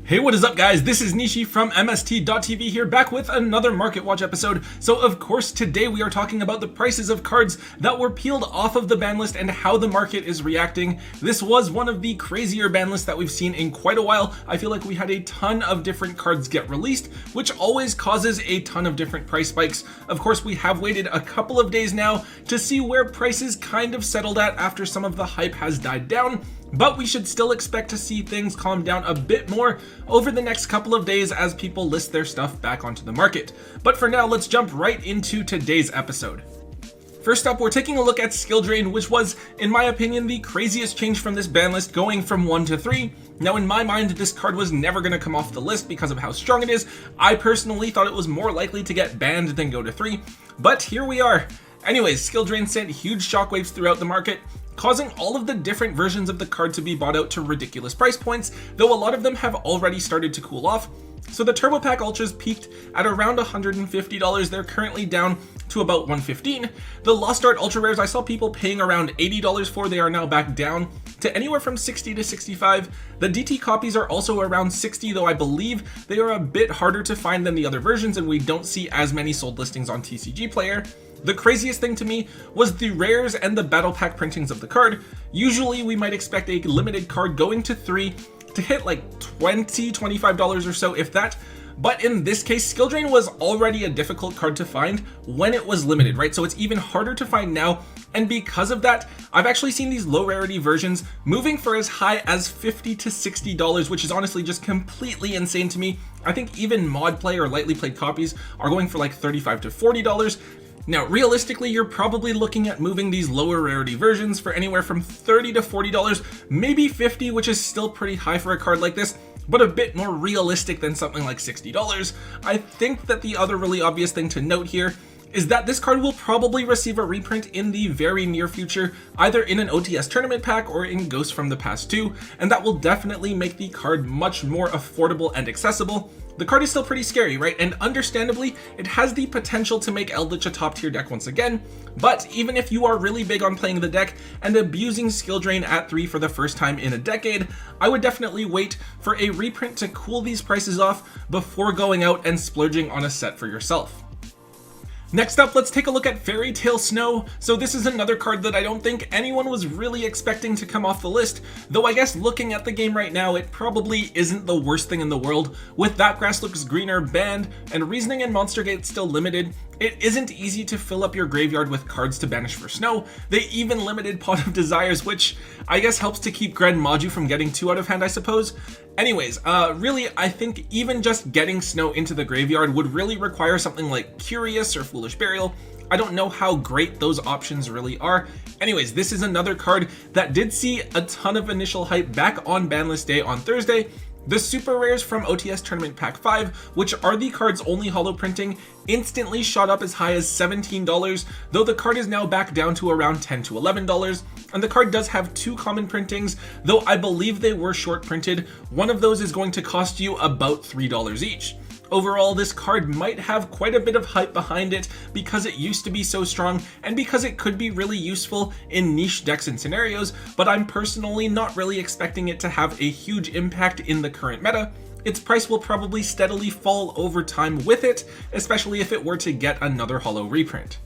Hey, what is up guys? This is Nishi from MST.TV here, back with another Market Watch episode. So of course today we are talking about the prices of cards that were peeled off of the ban list and how the market is reacting. This was one of the crazier ban lists that we've seen in quite a while. I feel like we had a ton of different cards get released, which always causes a ton of different price spikes. Of course, we have waited a couple of days now to see where prices kind of settled at after some of the hype has died down. But we should still expect to see things calm down a bit more over the next couple of days as people list their stuff back onto the market. But for now, let's jump right into today's episode. First up, we're taking a look at Skill Drain, which was, in my opinion, the craziest change from this ban list, going from 1 to 3. Now, in my mind, this card was never going to come off the list because of how strong it is. I personally thought it was more likely to get banned than go to 3, but here we are. Anyways, Skill Drain sent huge shockwaves throughout the market, causing all of the different versions of the card to be bought out to ridiculous price points, though a lot of them have already started to cool off. So the Turbo Pack Ultras peaked at around $150, they're currently down to about $115. The Lost Art Ultra Rares I saw people paying around $80 for, they are now back down to anywhere from $60 to $65. The DT copies are also around $60, though I believe they are a bit harder to find than the other versions and we don't see as many sold listings on TCG Player. The craziest thing to me was the rares and the battle pack printings of the card. Usually we might expect a limited card going to 3 to hit like $20, $25 or so, if that. But in this case, Skill Drain was already a difficult card to find when it was limited, right? So it's even harder to find now. And because of that, I've actually seen these low rarity versions moving for as high as $50 to $60, which is honestly just completely insane to me. I think even mod play or lightly played copies are going for like $35 to $40. Now, realistically, you're probably looking at moving these lower rarity versions for anywhere from $30 to $40, maybe $50, which is still pretty high for a card like this, but a bit more realistic than something like $60. I think that the other really obvious thing to note here is that this card will probably receive a reprint in the very near future, either in an OTS tournament pack or in Ghosts from the Past 2, and that will definitely make the card much more affordable and accessible. The card is still pretty scary, right? And understandably, it has the potential to make Eldritch a top tier deck once again, but even if you are really big on playing the deck and abusing Skill Drain at 3 for the first time in a decade, I would definitely wait for a reprint to cool these prices off before going out and splurging on a set for yourself. Next up, let's take a look at Fairy Tale Snow. So this is another card that I don't think anyone was really expecting to come off the list, though I guess looking at the game right now, it probably isn't the worst thing in the world. With That Grass Looks Greener banned and Reasoning and Monster Gate still limited, it isn't easy to fill up your graveyard with cards to banish for Snow. They even limited Pot of Desires, which I guess helps to keep Gren Maju from getting too out of hand, I suppose. Anyways, really, I think even just getting Snow into the graveyard would really require something like Curious or Foolish Burial. I don't know how great those options really are. Anyways, this is another card that did see a ton of initial hype back on banlist day on Thursday. The super rares from OTS Tournament Pack 5, which are the card's only holo printing, instantly shot up as high as $17, though the card is now back down to around $10 to $11. And the card does have 2 common printings, though I believe they were short printed. One of those is going to cost you about $3 each. Overall, this card might have quite a bit of hype behind it because it used to be so strong and because it could be really useful in niche decks and scenarios, but I'm personally not really expecting it to have a huge impact in the current meta. Its price will probably steadily fall over time with it, especially if it were to get another holo reprint.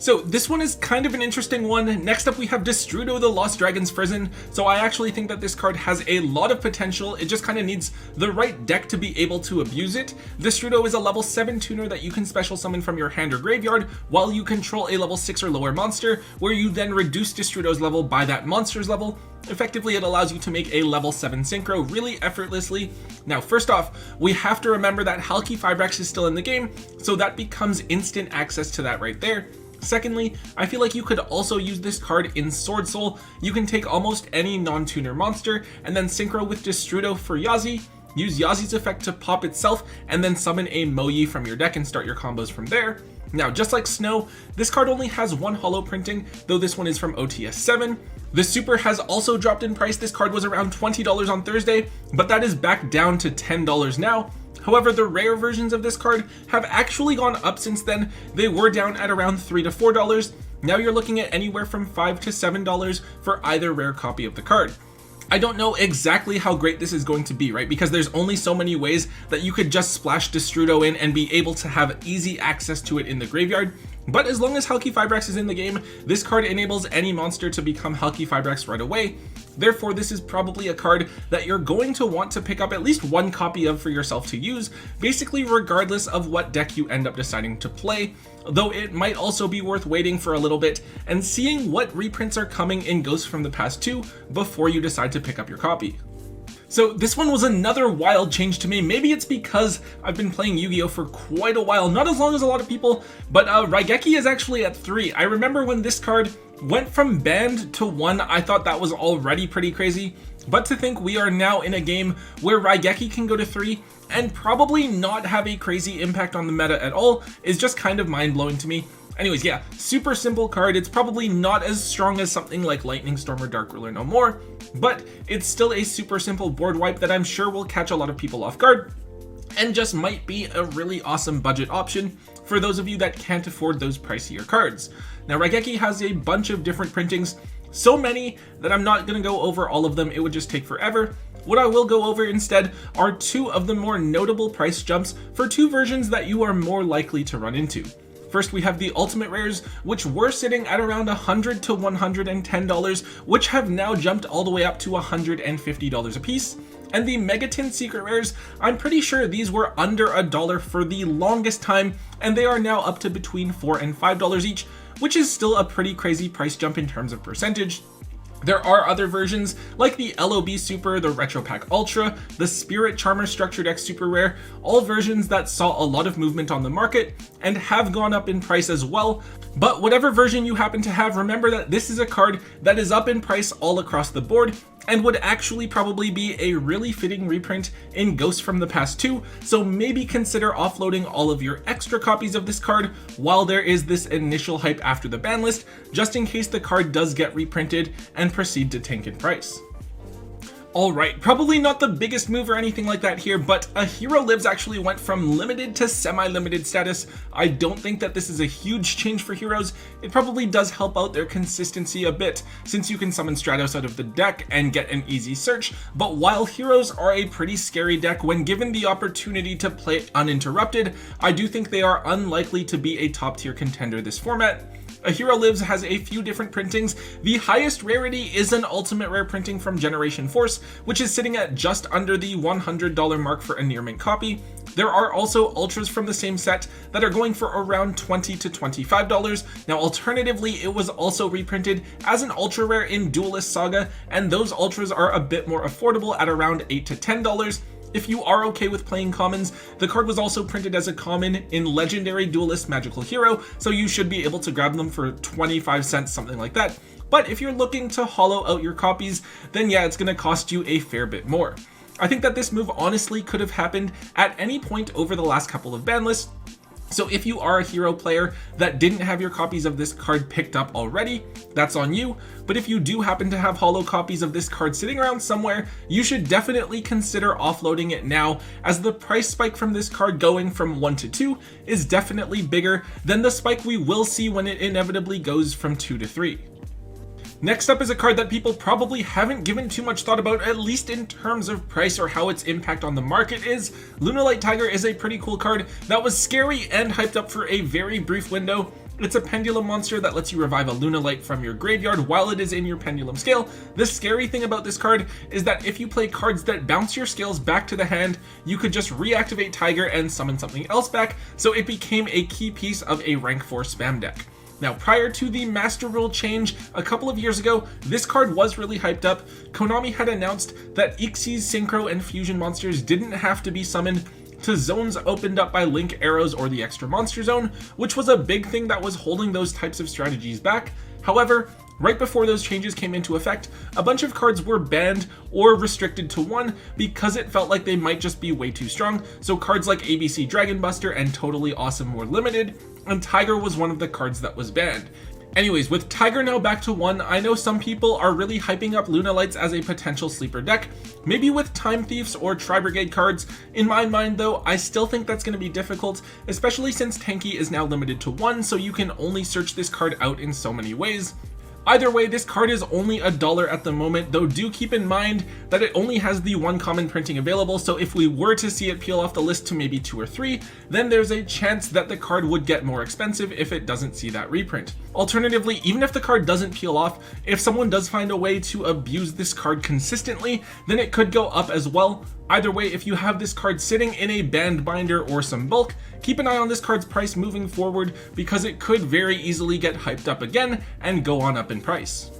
So this one is kind of an interesting one. Next up we have Destrudo, the Lost Dragon's Prison. So I actually think that this card has a lot of potential. It just kind of needs the right deck to be able to abuse it. Destrudo is a level 7 tuner that you can special summon from your hand or graveyard while you control a level 6 or lower monster, where you then reduce Destrudo's level by that monster's level. Effectively, it allows you to make a level 7 synchro really effortlessly. Now, first off, we have to remember that Halki Fibrax is still in the game, so that becomes instant access to that right there. Secondly, I feel like you could also use this card in Sword Soul. You can take almost any non-tuner monster and then synchro with Destrudo for Yazi, use Yazi's effect to pop itself, and then summon a Moyi from your deck and start your combos from there. Now, just like Snow, this card only has 1 holo printing, though this one is from OTS 7. The Super has also dropped in price. This card was around $20 on Thursday, but that is back down to $10 now. However, the rare versions of this card have actually gone up since then. They were down at around $3 to $4. Now you're looking at anywhere from $5 to $7 for either rare copy of the card. I don't know exactly how great this is going to be, right? Because there's only so many ways that you could just splash Destrudo in and be able to have easy access to it in the graveyard. But as long as Halqifibrax is in the game, this card enables any monster to become Halqifibrax right away. Therefore, this is probably a card that you're going to want to pick up at least one copy of for yourself to use, basically regardless of what deck you end up deciding to play, though it might also be worth waiting for a little bit and seeing what reprints are coming in Ghosts from the Past 2 before you decide to pick up your copy. So this one was another wild change to me. Maybe it's because I've been playing Yu-Gi-Oh for quite a while, not as long as a lot of people, but Raigeki is actually at 3. I remember when this card went from banned to 1, I thought that was already pretty crazy, but to think we are now in a game where Raigeki can go to 3 and probably not have a crazy impact on the meta at all is just kind of mind-blowing to me. Anyways, yeah, super simple card. It's probably not as strong as something like Lightning Storm or Dark Ruler No More, but it's still a super simple board wipe that I'm sure will catch a lot of people off guard and just might be a really awesome budget option for those of you that can't afford those pricier cards. Now, Raigeki has a bunch of different printings, so many that I'm not going to go over all of them. It would just take forever. What I will go over instead are 2 of the more notable price jumps for 2 versions that you are more likely to run into. First, we have the Ultimate Rares, which were sitting at around $100 to $110, which have now jumped all the way up to $150 a piece. And the Megaton Secret Rares, I'm pretty sure these were under $1 for the longest time, and they are now up to between $4 and $5 each, which is still a pretty crazy price jump in terms of percentage. There are other versions like the LOB Super, the Retro Pack Ultra, the Spirit Charmer Structure Deck Super Rare, all versions that saw a lot of movement on the market and have gone up in price as well. But whatever version you happen to have, remember that this is a card that is up in price all across the board and would actually probably be a really fitting reprint in Ghosts from the Past 2, so maybe consider offloading all of your extra copies of this card while there is this initial hype after the ban list, just in case the card does get reprinted and proceed to tank in price. Alright, probably not the biggest move or anything like that here, but A Hero Lives actually went from limited to semi-limited status. I don't think that this is a huge change for heroes. It probably does help out their consistency a bit, since you can summon Stratos out of the deck and get an easy search, but while heroes are a pretty scary deck when given the opportunity to play it uninterrupted, I do think they are unlikely to be a top tier contender this format. A Hero Lives has a few different printings. The highest rarity is an Ultimate Rare printing from Generation Force, which is sitting at just under the $100 mark for a near mint copy. There are also Ultras from the same set that are going for around $20 to $25. Now, alternatively, it was also reprinted as an Ultra Rare in Duelist Saga, and those Ultras are a bit more affordable at around $8 to $10. If you are okay with playing commons, the card was also printed as a common in Legendary Duelist Magical Hero, so you should be able to grab them for 25 cents, something like that. But if you're looking to hollow out your copies, then yeah, it's going to cost you a fair bit more. I think that this move honestly could have happened at any point over the last couple of ban lists. So if you are a hero player that didn't have your copies of this card picked up already, that's on you. But if you do happen to have holo copies of this card sitting around somewhere, you should definitely consider offloading it now, as the price spike from this card going from 1 to 2 is definitely bigger than the spike we will see when it inevitably goes from 2 to 3. Next up is a card that people probably haven't given too much thought about, at least in terms of price or how its impact on the market is. Lunalight Tiger is a pretty cool card that was scary and hyped up for a very brief window. It's a pendulum monster that lets you revive a Lunalight from your graveyard while it is in your pendulum scale. The scary thing about this card is that if you play cards that bounce your scales back to the hand, you could just reactivate Tiger and summon something else back, so it became a key piece of a rank 4 spam deck. Now, prior to the Master Rule change a couple of years ago, this card was really hyped up. Konami had announced that Ixi's Synchro and Fusion monsters didn't have to be summoned to zones opened up by Link Arrows or the Extra Monster Zone, which was a big thing that was holding those types of strategies back. However, right before those changes came into effect, a bunch of cards were banned or restricted to 1 because it felt like they might just be way too strong. So cards like ABC Dragon Buster and Totally Awesome were limited, and Tiger was one of the cards that was banned. Anyways, with Tiger now back to 1, I know some people are really hyping up Lunalights as a potential sleeper deck, maybe with Time Thieves or Tri-Brigade cards. In my mind though, I still think that's going to be difficult, especially since Tanky is now limited to 1, so you can only search this card out in so many ways. Either way, this card is only $1 at the moment, though do keep in mind that it only has the one common printing available, so if we were to see it peel off the list to maybe 2 or 3, then there's a chance that the card would get more expensive if it doesn't see that reprint. Alternatively, even if the card doesn't peel off, if someone does find a way to abuse this card consistently, then it could go up as well. Either way, if you have this card sitting in a band binder or some bulk, keep an eye on this card's price moving forward because it could very easily get hyped up again and go on up in price.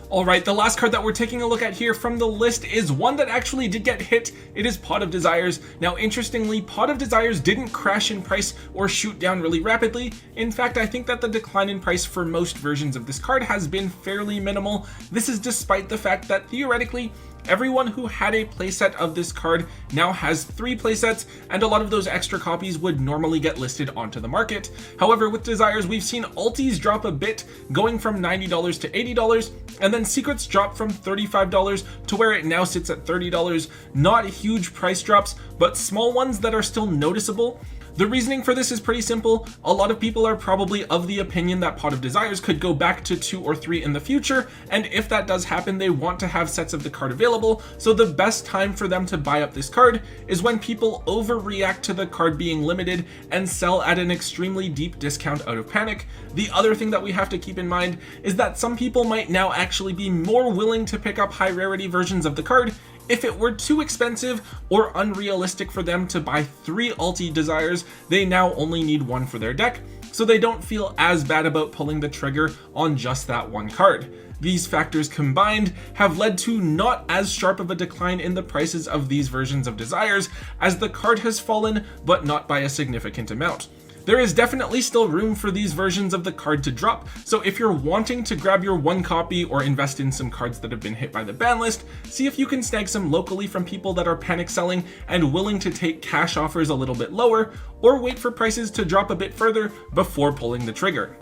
Alright, the last card that we're taking a look at here from the list is one that actually did get hit. It is Pot of Desires. Now interestingly, Pot of Desires didn't crash in price or shoot down really rapidly. In fact, I think that the decline in price for most versions of this card has been fairly minimal. This is despite the fact that theoretically, everyone who had a playset of this card now has 3 playsets, and a lot of those extra copies would normally get listed onto the market. However, with Desires, we've seen alties drop a bit, going from $90 to $80, and then secrets drop from $35 to where it now sits at $30. Not huge price drops, but small ones that are still noticeable. The reasoning for this is pretty simple. A lot of people are probably of the opinion that Pot of Desires could go back to 2 or 3 in the future, and if that does happen, they want to have sets of the card available, so the best time for them to buy up this card is when people overreact to the card being limited and sell at an extremely deep discount out of panic. The other thing that we have to keep in mind is that some people might now actually be more willing to pick up high rarity versions of the card if it were too expensive or unrealistic for them to buy 3 alti Desires. They now only need 1 for their deck, so they don't feel as bad about pulling the trigger on just that one card. These factors combined have led to not as sharp of a decline in the prices of these versions of Desires, as the card has fallen, but not by a significant amount. There is definitely still room for these versions of the card to drop, so if you're wanting to grab your 1 copy or invest in some cards that have been hit by the ban list, see if you can snag some locally from people that are panic selling and willing to take cash offers a little bit lower, or wait for prices to drop a bit further before pulling the trigger.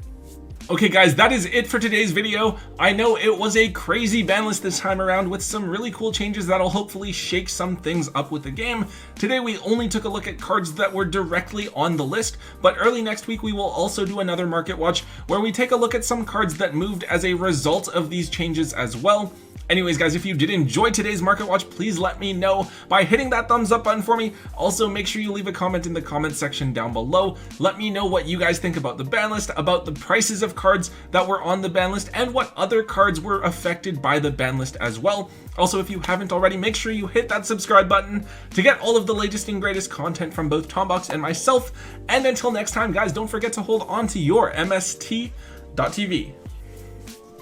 Okay guys, that is it for today's video. I know it was a crazy ban list this time around with some really cool changes that'll hopefully shake some things up with the game. Today we only took a look at cards that were directly on the list, but early next week we will also do another market watch where we take a look at some cards that moved as a result of these changes as well. Anyways guys, if you did enjoy today's market watch, please let me know by hitting that thumbs up button for me. Also make sure you leave a comment in the comment section down below. Let me know what you guys think about the ban list, about the prices of cards that were on the ban list, and what other cards were affected by the ban list as well. Also, if you haven't already, make sure you hit that subscribe button to get all of the latest and greatest content from both Tombox and myself. And until next time guys, don't forget to hold on to your MST.TV.